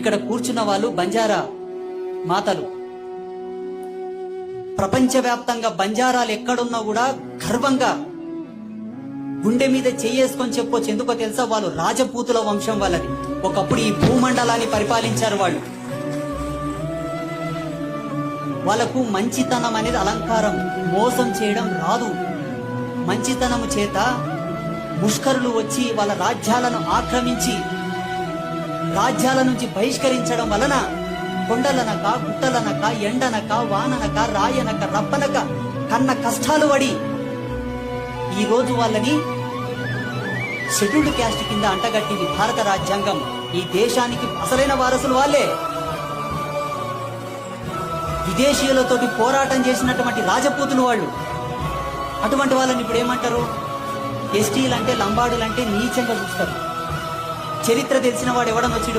ఇక్కడ కూర్చున్న వాళ్ళు బంజారా మాతలు. ప్రపంచవ్యాప్తంగా బంజారాలు ఎక్కడున్నా కూడా గర్వంగా గుండె మీద చెయ్యేసుకొని చెప్పొచ్చు. ఎందుకో తెలుసా? వాళ్ళు రాజపూతుల వంశం వాళ్ళది. ఒకప్పుడు ఈ భూమండలాన్ని పరిపాలించారు వాళ్ళు. వాళ్ళకు మంచితనం అనేది అలంకారం, మోసం చేయడం రాదు. మంచితనము చేత ముష్కరులు వచ్చి వాళ్ళ రాజ్యాలను ఆక్రమించి రాజ్యాల నుంచి బహిష్కరించడం వలన కొండలనక, గుట్టలనక, ఎండనక, వాననక, రాయనక, రప్పనక కన్న కష్టాలు పడి ఈ రోజు వాళ్ళని షెడ్యూల్డ్ క్యాస్ట్ కింద అంటగట్టింది భారత రాజ్యాంగం. ఈ దేశానికి అసలైన వారసులు వాళ్ళే. విదేశీయులతోటి పోరాటం చేసినటువంటి రాజపూతులు వాళ్ళు. అటువంటి వాళ్ళని ఇప్పుడు ఏమంటారు? ఎస్టీలు అంటే, లంబాడులు అంటే నీచంగా చూస్తారు. చరిత్ర తెలిసిన వాడు ఎవడనొచ్చి